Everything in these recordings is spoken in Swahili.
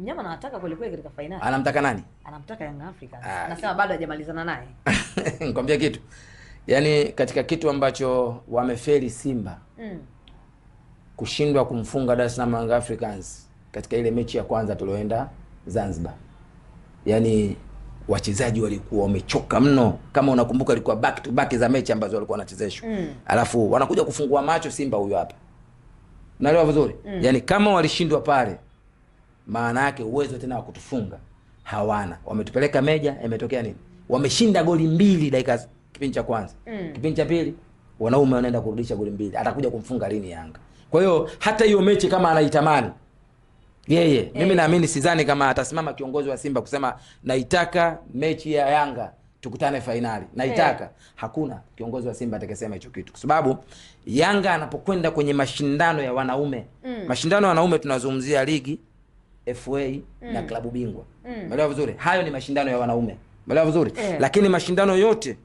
mnyama anataka kweli kweli katika finali. Anamtaka nani? Anamtaka Young Africans. Anasema bado hajamalizana naye. Nikwambia kitu. Yaani katika kitu ambacho wamefeli Simba. Kushindwa kumfunga Dar es Salaam Young Africans katika ile mechi ya kwanza tulioenda Zanzibar. Yaani wachezaji walikuwa wamechoka mno. Kama unakumbuka ilikuwa back to back za mechi ambazo walikuwa wanachezeshwa. Alafu wanakuja kufungua macho Simba huyu hapa. Unaelewa vizuri? Yaani kama walishindwa pale, maana yake uwezo tena wa kutufunga hawana. Wametupeleka Meja, imetokea nini? Wameshinda goli 2 dakika kipindi cha kwanza. Kipindi cha pili wanaume wanaenda kurudisha goli 2. Atakuja kumfunga lini Yanga? Kwa hiyo hata hiyo mechi kama anaitamani yeye, mimi naamini sidhani kama atasimama kiongozi wa Simba kusema naitaka mechi ya Yanga tukutane finali. Naitaka. Hakuna kiongozi wa Simba atakayesema hicho kitu. Kwa sababu Yanga anapokwenda kwenye mashindano ya wanaume, mashindano ya wanaume tunazungumzia ligi, FA na klabu bingwa. Umeelewa vizuri? Hayo ni mashindano ya wanaume. Umeelewa vizuri? Lakini mashindano yote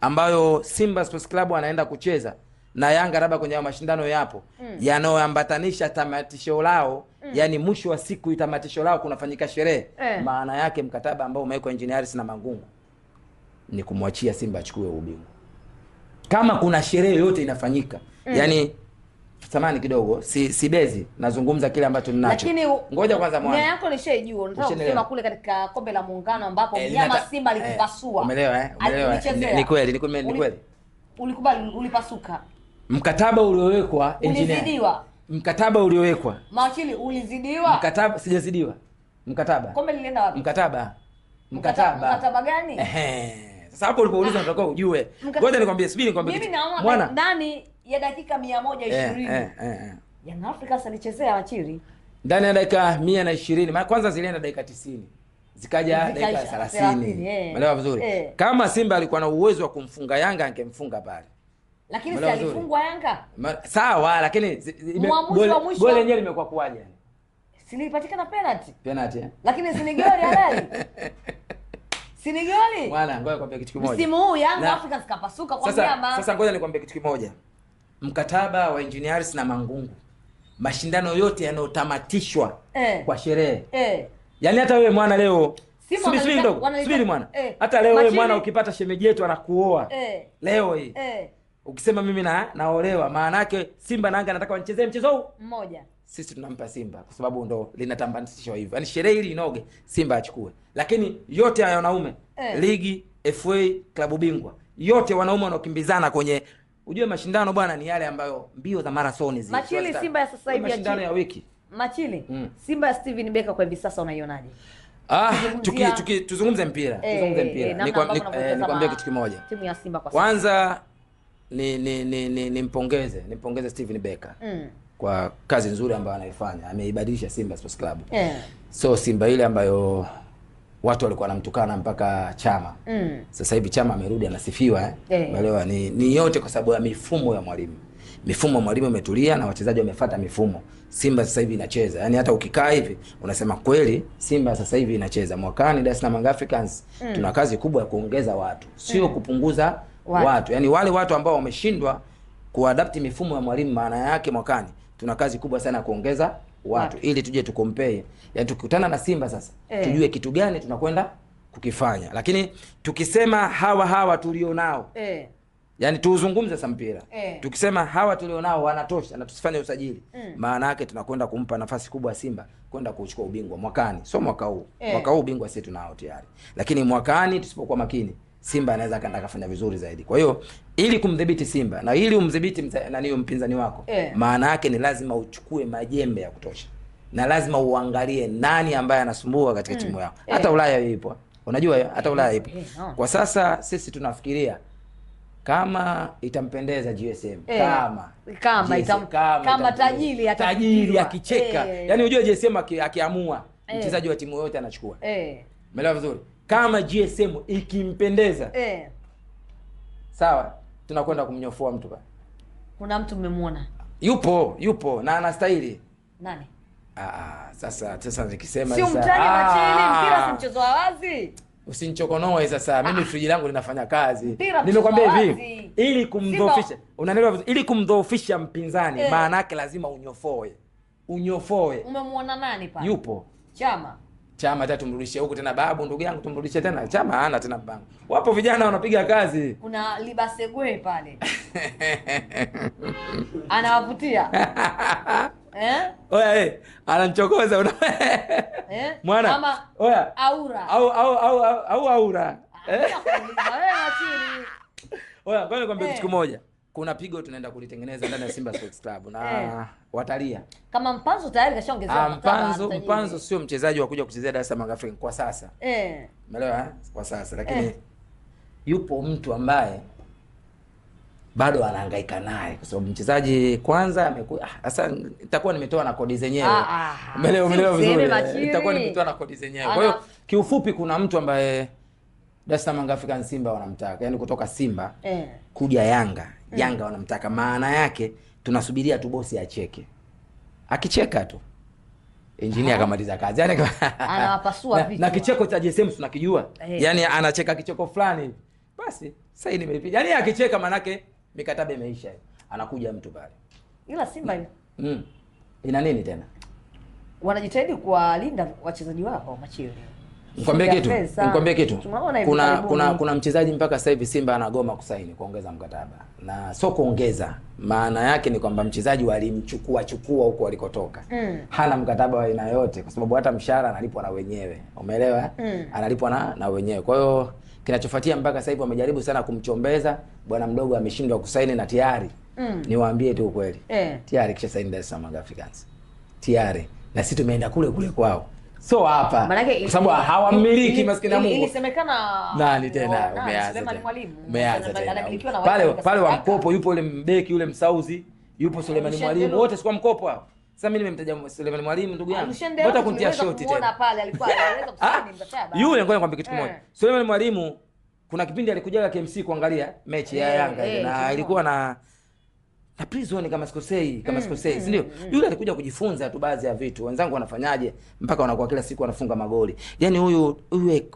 ambayo Simba Sports Club anaenda kucheza na Yanga labda kwenye mashindano yapo yanayoambatanisha tamatisho lao, yani mwisho wa siku tamatisho lao kunafanyika sherehe. Maana yake mkataba ambao umewekwa Engineers na Mangungu ni kumwachia Simba achukue ubingwa. Kama kuna sherehe yote inafanyika, yani samani kidogo, si bezi, nazungumza kile ambacho ninacho. Lakini ngoja kwanza mwana. Nia yako nishaijua. Unataka kusema kule katika kombe la muungano ambapo mnyama Simba alikupasua. Umeelewa Umeelewa? Ni kweli, ni kweli. Ulikubali, ulipasuka. Mkataba uliowekwa Engineer. Ulizidiwa. Mkataba uliowekwa. Mawakili ulizidiwa. Mkataba sijazidiwa. Mkataba. Kombe lilienda wapi? Mkataba gani? Sasa hapo ulipouliza unataka ujue. Ngoja nikwambie, subiri nikwambie. Mimi naona ndani ya dakika 120. Young Africans alichezea Wachiri. Ndani ya dakika 120. Maana kwanza zilienda dakika 90. Zikaja dakika 30. Umeelewa vizuri? Kama Simba alikuwa na uwezo wa kumfunga Yanga angemfunga pale. Lakini si alifungwa Yanga? Sawa, lakini goli lenyewe limekuwa kuaje yani? Si nilipatikana penalty. Penalty. Lakini si ni goli halali. Si ni goli? Bwana, ngoja nikwambie kitu kimoja. Msimu huu Young Africans kapasuka kwa mnyama. Sasa ngoja nikwambie kitu kimoja. Mkataba wa Engineers na Mangungu, mashindano yote yanayotamatishwa kwa sherehe. Yaani hata wewe mwana leo subiri kidogo. Subiri mwana. Hata leo wewe mwana ukipata shemeji yetu anakuoa. Leo hii. Ukisema mimi naolewa, maana yake Simba na Yanga nataka wanichezee mchezo huu mmoja. Sisi tunampa Simba kwa sababu ndo linatambanishwa hivyo. Yaani sherehe hili inoge, Simba achukue. Lakini yote haya wanaume, ligi, FA, klabu bingwa, yote wanaume wanaokimbizana kwenye ujue mashindano bwana ni yale ambayo mbio za marathoni zile. Machili Simba ya sasa hivi mashindano ya wiki. Machili, Simba ya Steven Becker kwa hivi sasa unaionaje? Tuzungumze mpira. Tuzungumze mpira. Nikwambie kitu kimoja. Timu ya Simba kwa sasa. Kwanza nimpongeze Steven Becker. Kwa kazi nzuri ambayo anaifanya. Ameibadilisha Simba Sports Club. So Simba ile ambayo watu walikuwa wanamtukana mpaka Chama. Sasa hivi Chama amerudi anasifiwa umeelewa? Ni yote kwa sababu ya mifumo ya mwalimu. Mifumo ya mwalimu imetulia na wachezaji wamefuata mifumo. Simba sasa hivi inacheza. Yaani hata ukikaa hivi unasema kweli Simba sasa hivi inacheza. Mwakani Dar es Salaam Young Africans tuna kazi kubwa ya kuongeza watu, sio kupunguza watu. Yaani wale watu ambao wameshindwa kuadapt mifumo ya mwalimu, maana yake mwakani tuna kazi kubwa sana ya kuongeza watu ili tuje tukompee. Yaani tukikutana na Simba sasa tujue kitu gani tunakwenda kukifanya. Lakini tukisema hawa tulionao yaani tuzungumze sasa mpira. Tukisema hawa tulionao wanatosha na tusifanye usajili, maana yake tunakwenda kumpa nafasi kubwa Simba kwenda kuchukua ubingwa mwakani. Sio mwaka huu. Mwaka huu ubingwa sisi tunao tayari. Lakini mwakani tusipokuwa makini Simba anaweza kaenda kufanya vizuri zaidi. Kwa hiyo ili kumdhibiti Simba na ili umdhibiti nani mpinzani wako, maana yake ni lazima uchukue majembe ya kutosha. Na lazima uangalie nani ambaye anasumbua katika timu yako. Hata Ulaya ipo. Unajua hata Ulaya ipo. Kwa sasa sisi tunafikiria kama itampendeza GSM, kama tajiri akicheka. Yaani unajua GSM akiamua mchezaji wa timu yote anachukua. Umeelewa vizuri? Kama GSM ikimpendeza sawa, tunakwenda kumnyofoa mtu bana. Kuna mtu mmemwona? Yupo na anastahili. Nani? Sasa nikisema sio mtani Machili, mpira si mchezo wa wazi. Usinichokonoe sasa. Mimi friji langu linafanya kazi. Nimekwambia hivi, ili kumdhoofisha, unanielewa vizuri, ili kumdhoofisha mpinzani, maana yake lazima unyofoe. Umemwona nani pale? Yupo. Chama. Chama hata tumrudishe huku tena babu, ndugu yangu tumrudishe tena. Chama hana tena mpango. Wapo vijana wanapiga kazi. Kuna Libasegwe pale. Anawavutia. Oya anamchokoza una. Mwana. Kama oya aura. Au aura. Oya ngoja nikwambie kitu kimoja. Kuna pigo tunaenda kulitengeneza ndani ya Simba Sports Club na watalia. Kama Mpanzo tayari kashaongezewa Mpanzo sio mchezaji wa kuja kuchezea Dar es Salaam African kwa sasa. Umeelewa kwa sasa, lakini yupo mtu ambaye bado anahangaika naye kwa sababu mchezaji kwanza amekuwa sasa nitakuwa nimetoa na kodi zenyewe. Umeelewa vizuri. Nitakuwa nimetoa na kodi zenyewe. Kwa hiyo kiufupi kuna mtu ambaye Dar es Salaam African Simba wanamtaka. Yaani kutoka Simba kuja Yanga. Yanga wanamtaka. Maana yake tunasubiria tu bosi acheke. Akicheka tu engineer akamaliza kazi. Yaani anawapasua vitu. Na kicheko cha JSM tunakijua. Yaani anacheka kicheko fulani. Basi sasa nimelipiga. Yaani akicheka manake mikataba imeisha. Anakuja mtu pale. Ila Simba ina nini tena? Wanajitahidi kuwalinda wachezaji wao Machili. Nikwambie kitu. Kuna mchezaji mpaka sasa hivi Simba anagoma kusaini kuongeza mkataba. Na sio kuongeza. Maana yake ni kwamba mchezaji walimchukua huko alikotoka. Hana mkataba wa aina yote kwa sababu hata mshahara analipwa na wenyewe. Umeelewa? Analipwa na wenyewe. Kwa hiyo kinachofuatia mpaka sasa hivi wamejaribu sana kumchombeza, bwana mdogo ameshindwa kusaini na tayari. Niwaambie tu ukweli. Tayari kisha saini Dar es Salaam Africans. Tayari. Na sisi tumeenda kule kwao. So hapa kwa sababu hawamiliki maskini ya Mungu. Ilisemekana nani tena umeanza tena. Pale wa mkopo yupo yule mbeki yule Msauzi, yupo Suleiman Mwalimu, wote si kwa mkopo hao. Sasa mimi nimemtaja Suleiman Mwalimu ndugu yangu. Bota kuntia shoti tena. Pale alikuwa anaweza kusaini mkataba. Yule ngoja nikwambie kitu kimoja. Suleiman Mwalimu kuna kipindi alikuja KMC kuangalia mechi ya Yanga na ilikuwa na prison kama sikosei, si ndio? Yule alikuja kujifunza tu baadhi ya vitu. Wenzangu wanafanyaje mpaka wanakuwa kila siku wanafunga magoli. Yaani huyu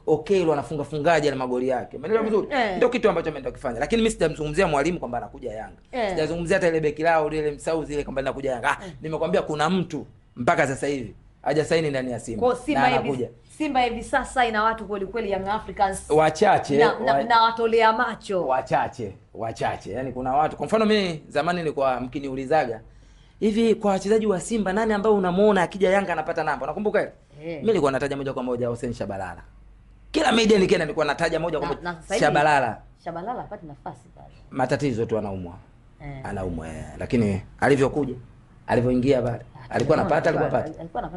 Okelo anafunga fungaje na magoli yake. Umeelewa vizuri? Ndio kitu ambacho ameenda kufanya. Lakini mimi sijamzungumzia Mwalimu kwamba anakuja Yanga. Sijazungumzia hata ile beki lao ile Msauzi ile kwamba anakuja Yanga. Nimekwambia kuna mtu mpaka sasa hivi hajasaini ndani ya Simba. Kwa Simba hivi sasa ina watu kweli Young Africans wachache na watolea macho wachache. Yaani kuna watu, kwa mfano mimi zamani nilikuwa mkiniulizaga hivi kwa wachezaji wa Simba nani ambao unamuona akija Yanga anapata namba? Unakumbuka ile? Mimi nilikuwa nataja moja kwa moja Hussein Shabalala. Kila media nikienda nilikuwa nataja moja kwa moja Shabalala hapati nafasi pale. Matatizo tu anaumwa. Anaumwa lakini alivyoingia pale alikuwa anapata.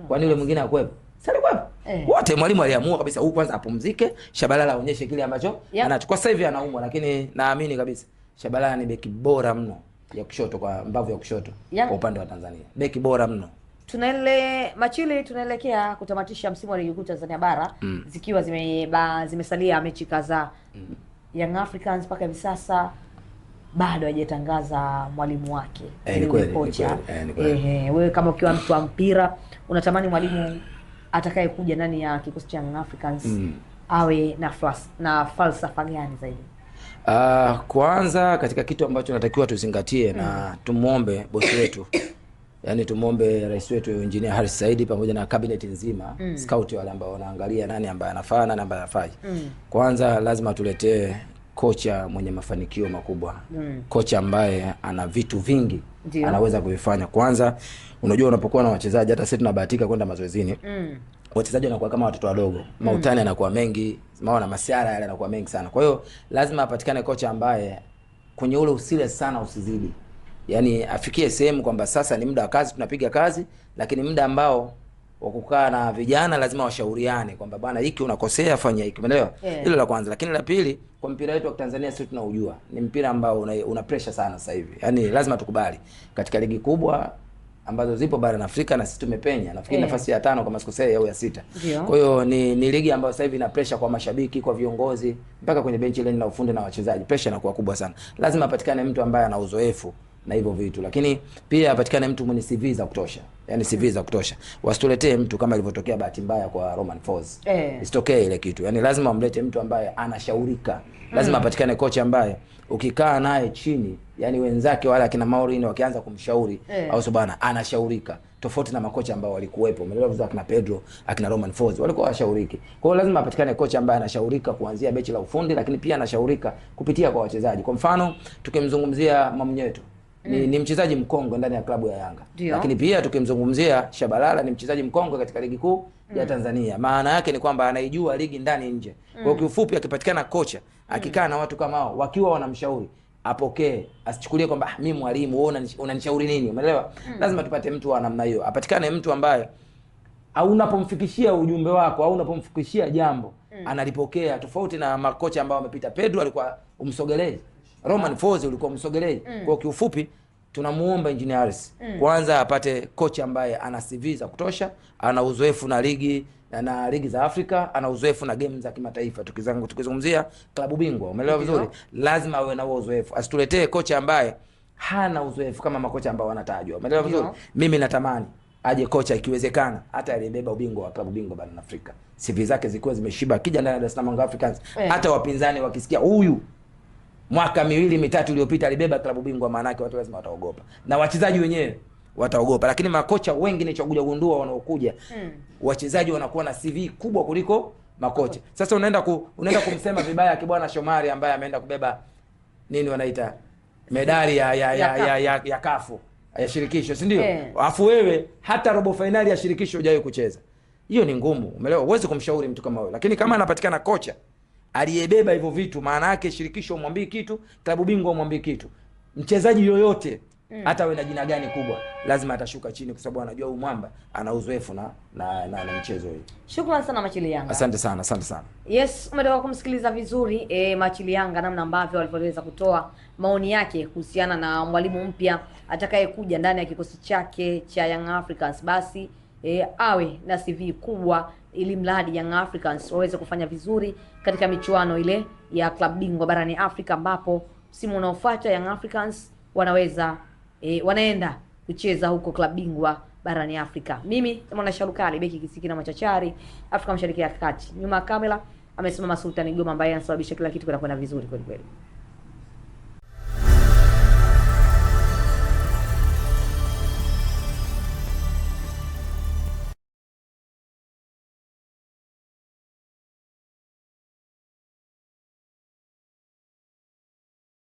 Kwani yule mwingine hakuwepo? Sasa kwa wote Mwalimu aliamua kabisa huyu kwanza apumzike, Shabalala aonyeshe kile ambacho anachukua. Sasa hivi anaumwa lakini naamini kabisa Shabalala ni beki bora mno ya kushoto, kwa mbavu ya kushoto kwa upande wa Tanzania. Beki bora mno. Tunaelekea kutamatisha msimu wa ligi kuu Tanzania bara zikiwa zimesalia mechi kadhaa. Young Africans mpaka hivi sasa bado hajatangaza mwalimu wake. Ni kocha. Wewe kama ukiwa mtu wa mpira unatamani mwalimu atakaye kuja ndani ya kikosi cha Young Africans awe na falsafa gani zaidi? Kwanza katika kitu ambacho natakiwa tuzingatie na tumuombe bosi wetu. Yaani tumuombe rais wetu Engineer Harris Said pamoja na cabinet nzima, scout wale ambao wanaangalia nani ambaye anafaa nani ambaye hafai. Kwanza lazima tuletee kocha mwenye mafanikio makubwa. Kocha ambaye ana vitu vingi anaweza kuvifanya. Kwanza unajua unapokuwa na wachezaji, hata sisi tunabahatika kwenda mazoezini. Wachezaji wanakuwa kama watoto wadogo. Mautani yanakuwa mengi, maana masiara yale yanakuwa mengi sana. Kwa hiyo lazima apatikane kocha ambaye kwenye ule usile sana usizidi. Yaani afikie sehemu kwamba sasa ni muda wa kazi, tunapiga kazi, lakini muda ambao wa kukaa na vijana lazima washauriane kwamba bwana hiki unakosea, fanya hiki. Umeelewa? Hilo la kwanza. Lakini la pili, kwa mpira wetu wa Tanzania sisi tunaujua. Ni mpira ambao una pressure sana sasa hivi. Yaani lazima tukubali. Katika ligi kubwa ambazo zipo barani Afrika na sisi tumepenya. Nafikiri nafasi ya 5 kama sikosei au ya 6. Kwa hiyo ni ligi ambayo sasa hivi ina pressure kwa mashabiki, kwa viongozi, mpaka kwenye benchi ile na ufundi na wachezaji. Pressure inakuwa kubwa sana. Lazima apatikane mtu ambaye ana uzoefu na hivyo vitu, lakini pia apatikane mtu mwenye CV za kutosha, yani CV za kutosha. Wasituletee mtu kama ilivyotokea bahati mbaya kwa Romain Folz. Isitokee ile kitu. Yani lazima wamlete mtu ambaye anashaurika. Lazima apatikane kocha ambaye ukikaa naye chini, yani wenzake wale akina Mourinho wakianza kumshauri au so bana anashaurika. Tofauti na makocha ambao walikuwepo. Umeelewa vizuri, akina Pedro, akina Romain Folz walikuwa washauriki. Kwa hiyo lazima apatikane kocha ambaye anashaurika kuanzia benchi la ufundi, lakini pia anashaurika kupitia kwa wachezaji. Kwa mfano, tukimzungumzia Mwamnyeto ni mchezaji mkongwe ndani ya klabu ya Yanga. Lakini pia tukimzungumzia Shabalala ni mchezaji mkongwe katika ligi kuu ya Tanzania. Maana yake ni kwamba anaijua ligi ndani nje. Kwa kiufupi, akipatikana kocha akikaa na watu kama hao wakiwa wanamshauri, apokee, asichukulie kwamba mimi mwalimu wewe unanishauri nini, umeelewa? Lazima tupate mtu wa namna hiyo. Apatikane mtu ambaye au unapomfikishia ujumbe wako au unapomfikishia jambo analipokea, tofauti na makocha ambao wamepita. Pedro alikuwa umsogelee, Romain Folz ulikuwa umsogelee. Kwa kiufupi, tunamuomba Engineer Hersi kwanza apate kocha ambaye ana CV za kutosha, ana uzoefu na ligi za Afrika, ana uzoefu na game za kimataifa. Tukizungumzia klabu bingwa, umeelewa vizuri, lazima awe na uzoefu. Asituletee kocha ambaye hana uzoefu kama makocha ambao wanatajwa, umeelewa vizuri. Mimi natamani aje kocha ikiwezekana hata aliyebeba ubingwa wa klabu bingwa barani Afrika, CV zake zilikuwa zimeshiba, akija ndani ya Dar es Salaam Africans, hata wapinzani wakisikia huyu mwaka 2-3 iliyopita alibeba klabu bingwa, maana yake watu lazima wataogopa na wachezaji wenyewe wataogopa. Lakini makocha wengi nichokuja gundua wanaokuja, wachezaji wanakuwa na CV kubwa kuliko makocha. Sasa unaenda kumsema vibaya Kibwana Shomari ambaye ameenda kubeba nini wanaita medali ya kafu ya shirikisho, si ndio? Alafu wewe hata robo finali ya shirikisho hujawahi kucheza. Hiyo ni ngumu, umeelewa? Uweze kumshauri mtu kama wewe. Lakini kama anapatikana kocha aliyebeba hivyo vitu, maana yake shirikisho umwambie kitu, klabu bingwa umwambie kitu. Mchezaji yoyote hata awe na jina gani kubwa, lazima atashuka chini kwa sababu anajua huyu mwamba ana uzoefu na mchezo hii. Shukrani sana Machili Yanga. Asante sana. Yes, umetoka kumsikiliza vizuri Machili Yanga, namna ambavyo alivyoweza kutoa maoni yake kuhusiana na mwalimu mpya atakayekuja ndani ya kikosi chake cha Young Africans. Basi awe na CV kubwa ili mradi Young Africans waweze kufanya vizuri katika michuano ile ya klabu bingwa barani Afrika, ambapo msimu unaofuata Young Africans wanaenda kucheza huko klabu bingwa barani Afrika. Mimi Mwana Sharukali, beki kisiki na machachari Afrika Mashariki ya Kati. Nyuma ya kamera amesimama Sultan Goma ambaye anasababisha kila kitu kwenda vizuri kweli kweli.